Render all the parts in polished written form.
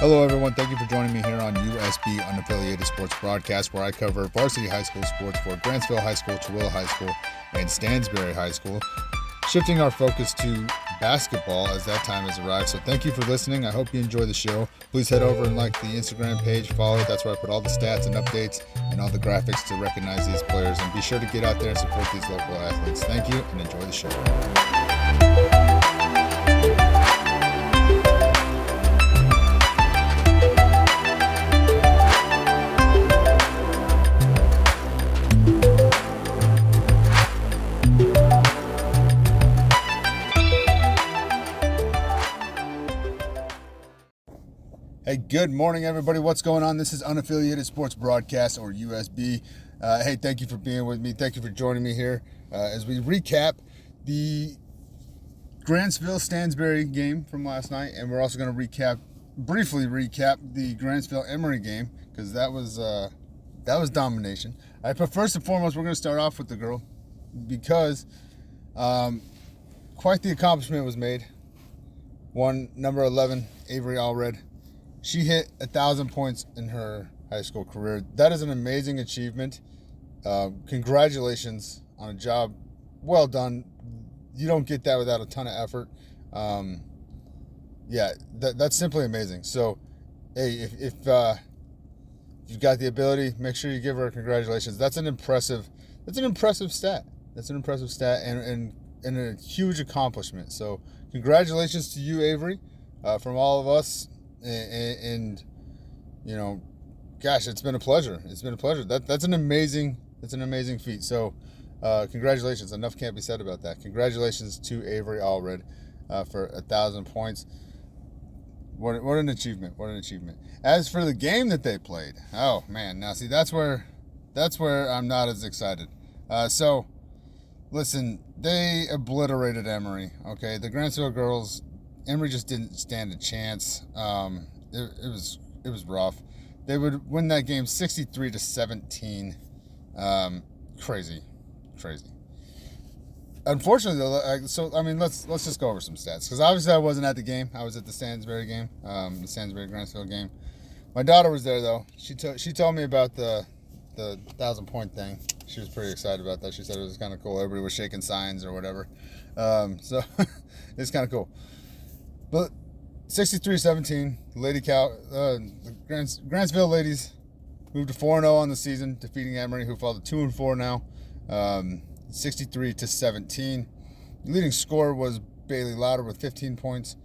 Hello, everyone. Thank you for joining me here on USB Unaffiliated Sports Broadcast, where I cover varsity high school sports for Grantsville High School, Chihuahua High School, and Stansbury High School, shifting our focus to basketball as that time has arrived. So thank you for listening. I hope you enjoy the show. Please head over and like the Instagram page, follow it. That's where I put all the stats and updates and all the graphics to recognize these players. And be sure to get out there and support these local athletes. Thank you and enjoy the show. Hey, good morning, everybody. What's going on? This is Unaffiliated Sports Broadcast, or USB. Hey, thank you for being with me. Thank you for joining me here as we recap the Grantsville Stansbury game from last night, and we're also going to briefly recap the Grantsville Emery game, because that was domination. All right, but first and foremost, we're going to start off with the girl, because quite the accomplishment was made. Number 11, Emery Spartans. She hit 1,000 points in her high school career. That is an amazing achievement. Congratulations on a job well done. You don't get that without a ton of effort. That's simply amazing. So, hey, if you've got the ability, make sure you give her congratulations. That's an impressive stat. That's an impressive stat and a huge accomplishment. So, congratulations to you, Emery, from all of us. And you know, gosh, it's been a pleasure. That's an amazing feat. So, congratulations. Enough can't be said about that. Congratulations to Emery Spartans for 1,000 points. What an achievement. As for the game that they played, oh man, now see that's where I'm not as excited. So, listen, they obliterated Emery. Okay, the Grantsville girls. Emery just didn't stand a chance. It was rough. They would win that game 63-17. Crazy. Unfortunately, though, let's just go over some stats, because obviously I wasn't at the game. I was at the Stansbury game, the Stansbury Grantsville game. My daughter was there though. She told me about the 1,000-point thing. She was pretty excited about that. She said it was kind of cool. Everybody was shaking signs or whatever. So it's kind of cool. But 63-17, the Grantsville Ladies moved to 4-0 on the season, defeating Emery, who fell to 2-4 now. 63-17. The leading scorer was Bailey Louder with 15 points,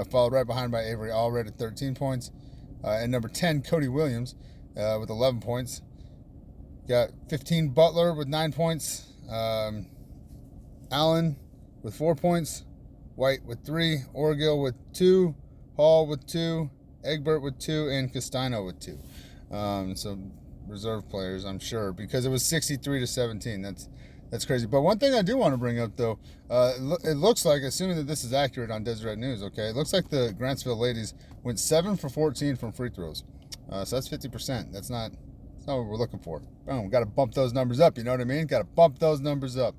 followed right behind by Emery Spartans at 13 points. And number 10, Cody Williams, with 11 points. Got 15, Butler with 9 points. Allen with 4 points. White with 3, Orgill with 2, Hall with 2, Egbert with 2, and Castano with 2. So reserve players, I'm sure, because it was 63-17. That's crazy. But one thing I do want to bring up, though, it looks like, assuming that this is accurate on Deseret News, okay, it looks like the Grantsville ladies went 7 for 14 from free throws. So that's 50%. That's not what we're looking for. Boom, got to bump those numbers up. You know what I mean? Got to bump those numbers up.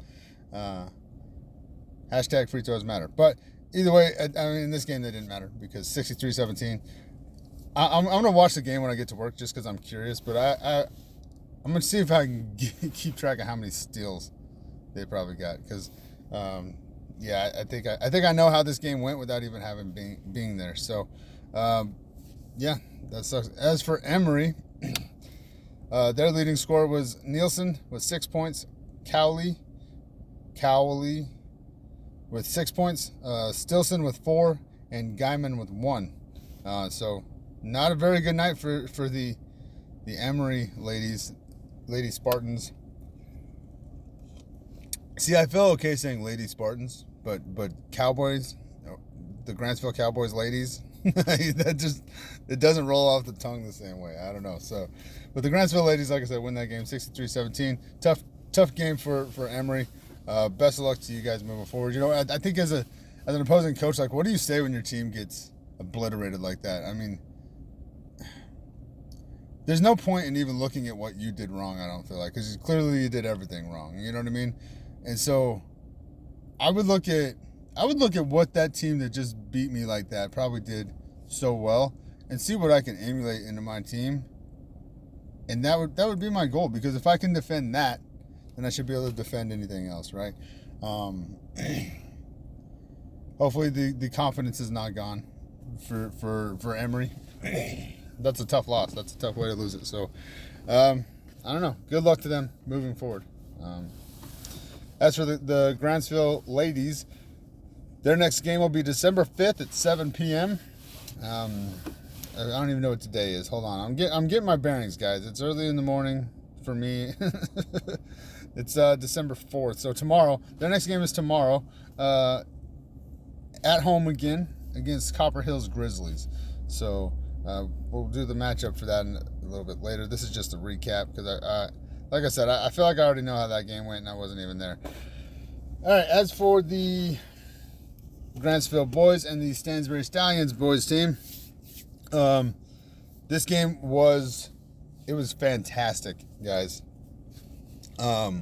Hashtag free throws matter. But either way, in this game they didn't matter, because 63-17. I'm going to watch the game when I get to work, just because I'm curious. But I'm going to see if I can keep track of how many steals they probably got. Because, I think I know how this game went without even having being there. So, that sucks. As for Emery, their leading scorer was Nielsen with 6 points. Cowley with 6 points, Stilson with 4, and Guyman with 1. So not a very good night for the Emery Lady Spartans. See, I feel okay saying Lady Spartans, but Cowboys, the Grantsville Cowboys ladies, it doesn't roll off the tongue the same way. I don't know. So, but the Grantsville ladies, like I said, win that game 63-17. Tough game for Emery. Best of luck to you guys moving forward. You know, I think as an opposing coach, like, what do you say when your team gets obliterated like that? I mean, there's no point in even looking at what you did wrong, I don't feel like, because clearly you did everything wrong. You know what I mean? And so I would look at what that team that just beat me like that probably did so well, and see what I can emulate into my team. And that would be my goal, because if I can defend that, then I should be able to defend anything else, right? Hopefully the confidence is not gone for Emery. That's a tough loss. That's a tough way to lose it. So, I don't know. Good luck to them moving forward. As for the Grantsville Ladies, their next game will be December 5th at 7 p.m. I don't even know what today is. Hold on. I'm getting my bearings, guys. It's early in the morning for me. It's December 4th. So tomorrow, their next game is tomorrow. At home again against Copper Hills Grizzlies. So we'll do the matchup for that a little bit later. This is just a recap, because like I said, I feel like I already know how that game went, and I wasn't even there. All right, as for the Grantsville boys and the Stansbury Stallions boys team, this game was fantastic, guys. I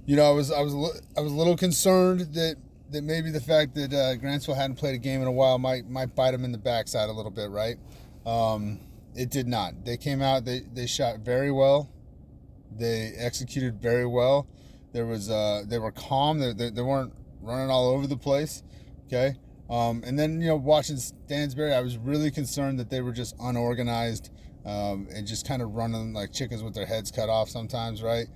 was a little concerned that maybe the fact that Grantsville hadn't played a game in a while might bite them in the backside a little bit, right? It did not. They came out, they shot very well. They executed very well. They were calm. They weren't running all over the place. Okay. And then, watching Stansbury, I was really concerned that they were just unorganized, and just kind of running like chickens with their heads cut off sometimes, right?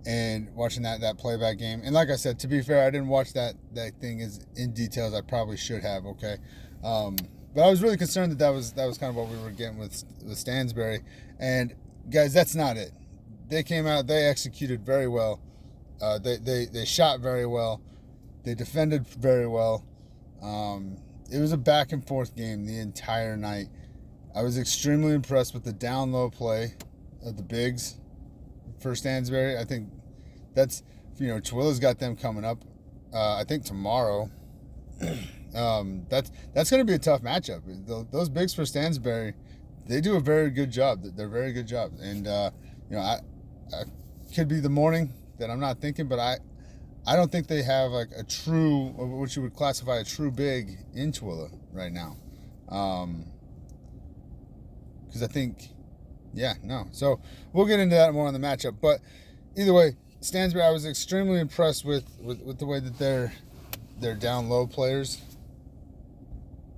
And watching that playback game. And like I said, to be fair, I didn't watch that thing as in detail as I probably should have, okay? But I was really concerned that was kind of what we were getting with Stansbury. And guys, that's not it. They came out, they executed very well. They shot very well. They defended very well. It was a back and forth game the entire night. I was extremely impressed with the down low play of the bigs for Stansbury. I think that's, Chihuahua's got them coming up. I think tomorrow. That's going to be a tough matchup. Those bigs for Stansbury, they do a very good job. They're a very good job. And I could be the morning that I'm not thinking, but I don't think they have like a true, what you would classify a true big in Chihuahua right now. Because I think, no. So we'll get into that more on the matchup. But either way, Stansbury, I was extremely impressed with the way that their down low players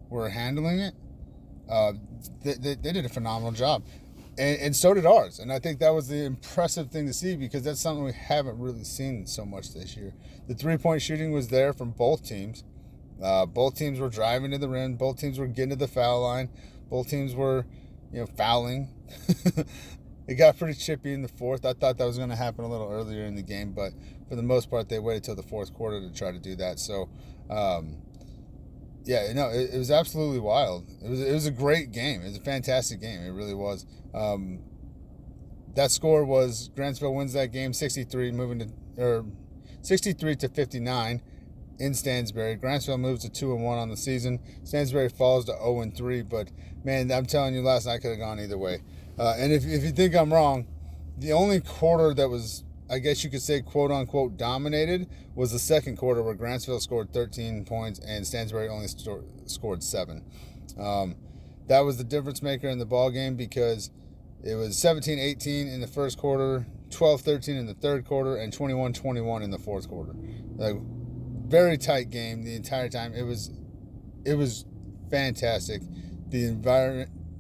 were handling it. They did a phenomenal job. And so did ours. And I think that was the impressive thing to see, because that's something we haven't really seen so much this year. The three-point shooting was there from both teams. Both teams were driving to the rim. Both teams were getting to the foul line. Both teams were, fouling. It got pretty chippy in the fourth. I thought that was going to happen a little earlier in the game, but for the most part, they waited till the fourth quarter to try to do that. So, it was absolutely wild. It was a great game. It was a fantastic game. It really was. That score was Grantsville wins that game 63 to 59 in Stansbury. Grantsville moves to 2-1 on the season. Stansbury falls to 0-3, but man, I'm telling you, last night could have gone either way. And if you think I'm wrong, the only quarter that was, I guess you could say, quote unquote, dominated was the second quarter, where Grantsville scored 13 points and Stansbury only scored 7. That was the difference maker in the ball game, because it was 17-18 in the first quarter, 12-13 in the third quarter, and 21-21 in the fourth quarter. Like, very tight game the entire time. It was fantastic. The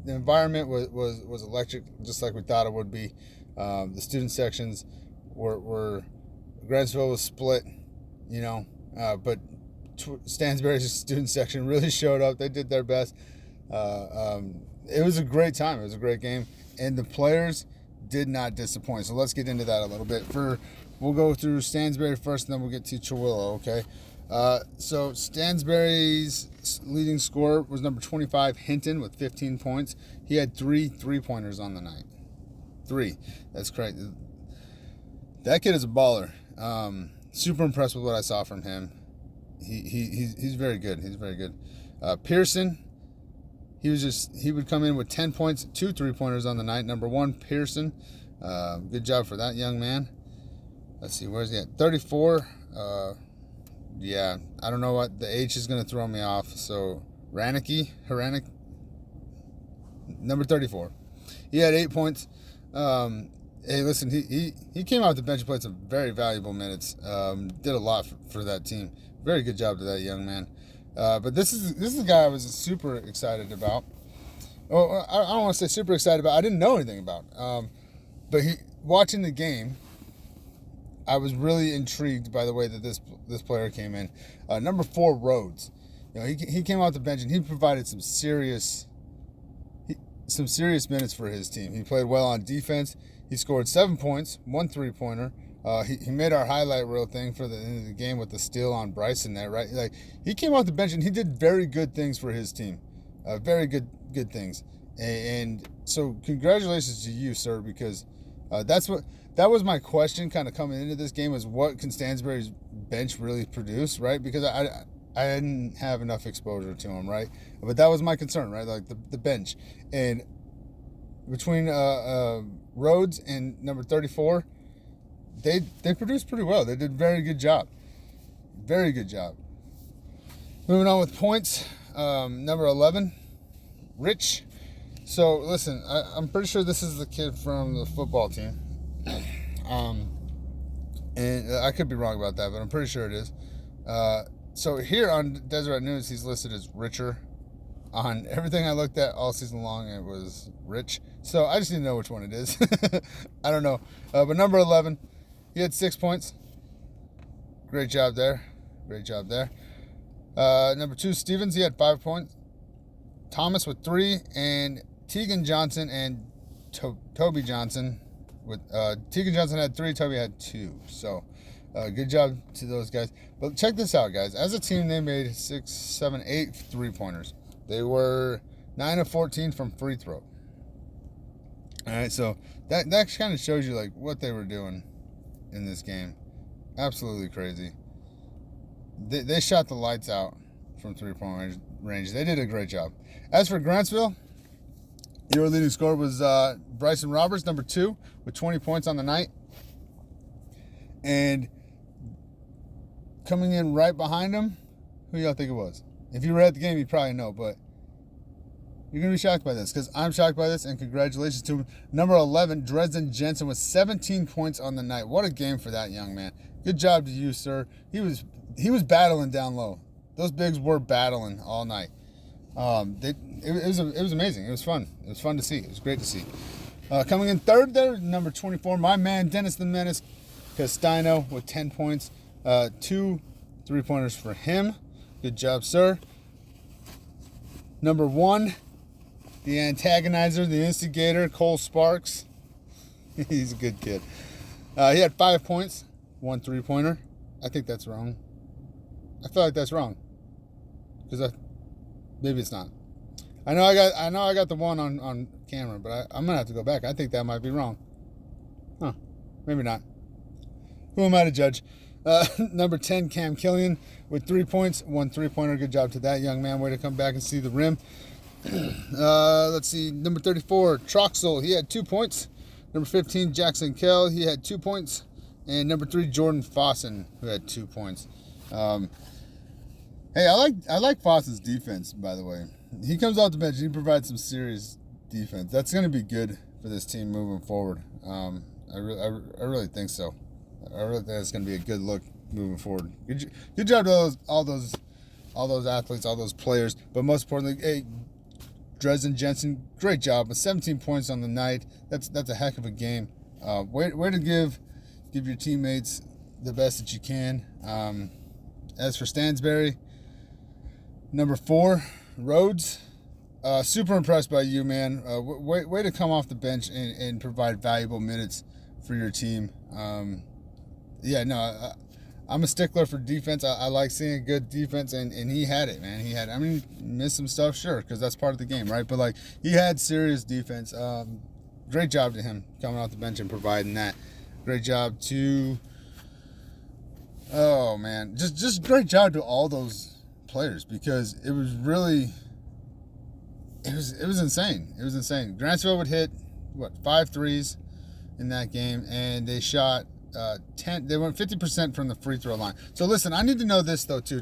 environment was electric, just like we thought it would be. The student sections were Grantsville was split, but Stansbury's student section really showed up. They did their best. It was a great time. It was a great game, and the players did not disappoint. So let's get into that a little bit. We'll go through Stansbury first, and then we'll get to Chihuahua, okay? So Stansbury's leading scorer was number 25, Hinton, with 15 points. He had 3 3-pointers on the night. 3. That's crazy. That kid is a baller. Super impressed with what I saw from him. He's very good. He's very good. Pearson, he would come in with 10 points, 2 3-pointers on the night. Number 1, Pearson. Good job for that young man. Let's see, where's he at? 34. I don't know what the H is going to throw me off. So Haranicky, number 34. He had 8 points. Hey, listen, he came off the bench and played some very valuable minutes. Did a lot for that team. Very good job to that young man. But this is the guy I was super excited about. Well, I don't want to say super excited about. I didn't know anything about. But watching the game, I was really intrigued by the way that this player came in. Number 4, Rhodes. He came off the bench and he provided some serious minutes for his team. He played well on defense. He scored 7 points, 1 3-pointer. He made our highlight reel thing for the end of the game with the steal on Bryson there, right? Like, he came off the bench and he did very good things for his team. Very good things. And so congratulations to you, sir, because that was my question kind of coming into this game, is what can Stansbury's bench really produce, right? Because I didn't have enough exposure to him, right? But that was my concern, right? Like the bench. And between Rhodes and number 34, they produced pretty well. They did a very good job. Very good job. Moving on with points, number 11, Rich. So listen, I'm pretty sure this is the kid from the football team. And I could be wrong about that, but I'm pretty sure it is. So here on Deseret News, he's listed as Richer. On everything I looked at all season long, it was Rich. So I just need to know which one it is. I don't know. But number 11, he had 6 points. Great job there. Number 2, Stevens, he had 5 points. Thomas with 3, and Tegan Johnson and Toby Johnson. Tegan Johnson had 3, Toby had 2. So good job to those guys. But check this out, guys. As a team, they made 6, 7, 8 3-pointers. They were 9 of 14 from free throw. All right, so that kind of shows you like what they were doing in this game. Absolutely crazy. They shot the lights out from 3-point range. They did a great job. As for Grantsville, your leading scorer was Bryson Roberts, number 2, with 20 points on the night. And coming in right behind him, who y'all think it was? If you were at the game, you probably know, but you're going to be shocked by this, because I'm shocked by this, and congratulations to him. Number 11, Dresden Jensen, with 17 points on the night. What a game for that young man. Good job to you, sir. He was battling down low. Those bigs were battling all night. It was amazing. It was fun. It was fun to see. It was great to see. Coming in third there, number 24, my man, Dennis the Menace Castino, with 10 points. 2 3-pointers for him. Good job, sir. Number 1, the antagonizer, the instigator, Cole Sparks. He's a good kid. He had 5 points, 1 3-pointer. I think that's wrong. I feel like that's wrong, because maybe it's not. I know I got the one on camera, but I'm gonna have to go back. I think that might be wrong. Huh? Maybe not. Who am I to judge? Number 10, Cam Killian, with 3 points, 1 3-pointer. Good job to that young man. Way to come back and see the rim. Let's see. Number 34, Troxel. He had 2 points. Number 15, Jackson Kell. He had 2 points. And number 3, Jordan Fossen, who had 2 points. Hey, I like Fossen's defense, by the way. He comes off the bench. He provides some serious defense. That's going to be good for this team moving forward. I really think so. I really think it's going to be a good look moving forward. Good job to all those athletes, all those players. But most importantly, hey, Dresden Jensen, great job. With 17 points on the night. That's a heck of a game. Way to give your teammates the best that you can. As for Stansbury, number 4, Rhodes. Super impressed by you, man. Way to come off the bench and provide valuable minutes for your team. I'm a stickler for defense. I like seeing good defense, and he had it, man. He missed some stuff, sure, because that's part of the game, right? But, like, he had serious defense. Great job to him coming off the bench and providing that. Great job to, oh, man, just great job to all those players, because it was really, it was insane. It was insane. Grantsville would hit, 5 threes in that game, and they shot They went 50% from the free throw line. So listen, I need to know this though too.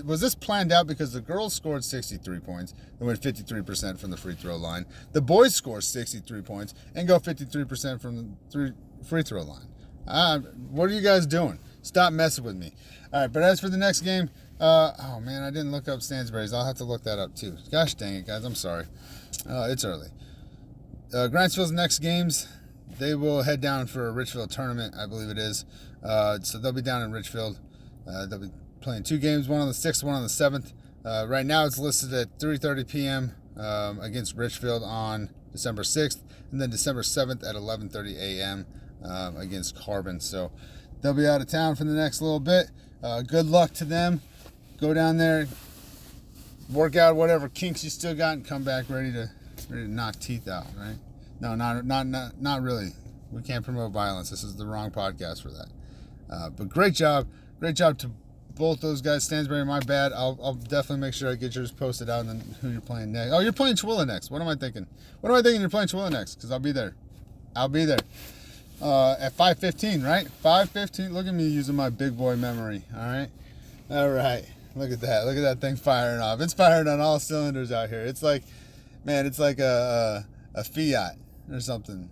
Was this planned out? Because the girls scored 63 points and went 53% from the free throw line. The boys score 63 points and go 53% from the free throw line. What are you guys doing? Stop messing with me. All right, but as for the next game, oh man, I didn't look up Stansbury's. I'll have to look that up too. Gosh dang it, guys. I'm sorry. It's early. Grantsville's next games, they will head down for a Richfield tournament, I believe it is. So they'll be down in Richfield. They'll be playing 2 games, one on the 6th, one on the 7th. Right now it's listed at 3:30 p.m. Against Richfield on December 6th, and then December 7th at 11:30 a.m. Against Carbon. So they'll be out of town for the next little bit. Good luck to them. Go down there, work out whatever kinks you still got, and come back ready to knock teeth out, right? No, not really. We can't promote violence. This is the wrong podcast for that. But great job to both those guys. Stansbury, my bad. I'll definitely make sure I get yours posted out and then who you're playing next. Oh, you're playing Chihuahua next. What am I thinking? You're playing Chihuahua next? Because I'll be there. At 5:15, right? 5:15. Look at me using my big boy memory. All right. Look at that thing firing off. It's firing on all cylinders out here. It's like, man, it's like a Fiat or something.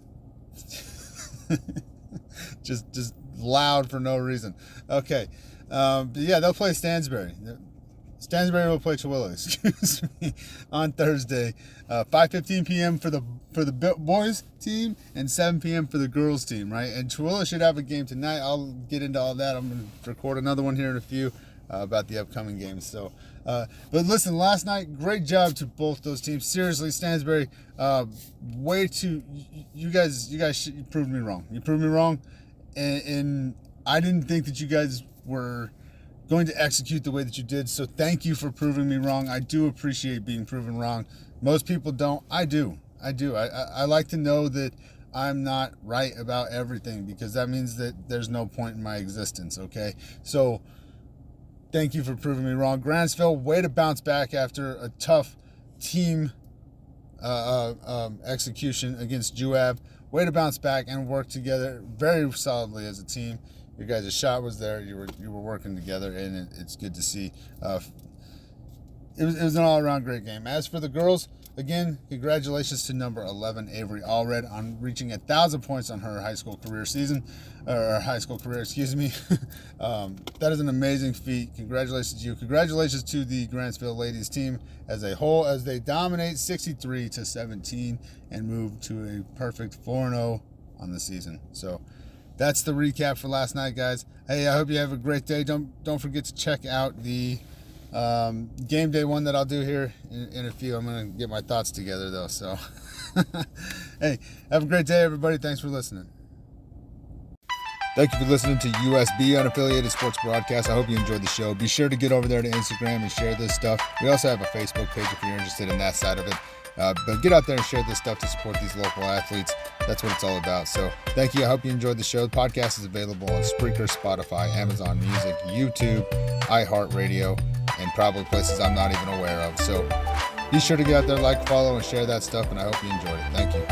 just loud for no reason. Okay. But yeah, they'll play Stansbury. Stansbury will play Chihuahua, excuse me, on Thursday, 5:15 p.m. for the boys team and 7 p.m. for the girls team, right? And Chihuahua should have a game tonight. I'll get into all that. I'm going to record another one here in a few about the upcoming games. So, but listen, last night, great job to both those teams. Seriously, Stansbury, you guys proved me wrong. You proved me wrong, and I didn't think that you guys were going to execute the way that you did. So thank you for proving me wrong. I do appreciate being proven wrong. Most people don't. I do. I like to know that I'm not right about everything, because that means that there's no point in my existence. Okay. So thank you for proving me wrong. Grantsville, way to bounce back after a tough team execution against Juab. Way to bounce back and work together very solidly as a team. Your guys' shot was there. You were working together, and it's good to see. It was an all-around great game. As for the girls, again, congratulations to number 11, Avery Allred, on reaching 1,000 points on her high school career, excuse me. That is an amazing feat. Congratulations to you. Congratulations to the Grantsville Ladies team as a whole, as they dominate 63-17 and move to a perfect 4-0 on the season. So that's the recap for last night, guys. Hey, I hope you have a great day. Don't forget to check out the game day one that I'll do here in a few. I'm going to get my thoughts together, though. So, hey, have a great day, everybody. Thanks for listening. Thank you for listening to USB, Unaffiliated Sports Broadcast. I hope you enjoyed the show. Be sure to get over there to Instagram and share this stuff. We also have a Facebook page if you're interested in that side of it. But get out there and share this stuff to support these local athletes. That's what it's all about. So thank you. I hope you enjoyed the show. The podcast is available on Spreaker, Spotify, Amazon Music, YouTube, iHeartRadio, and probably places I'm not even aware of. So be sure to get out there, like, follow, and share that stuff, and I hope you enjoyed it. Thank you.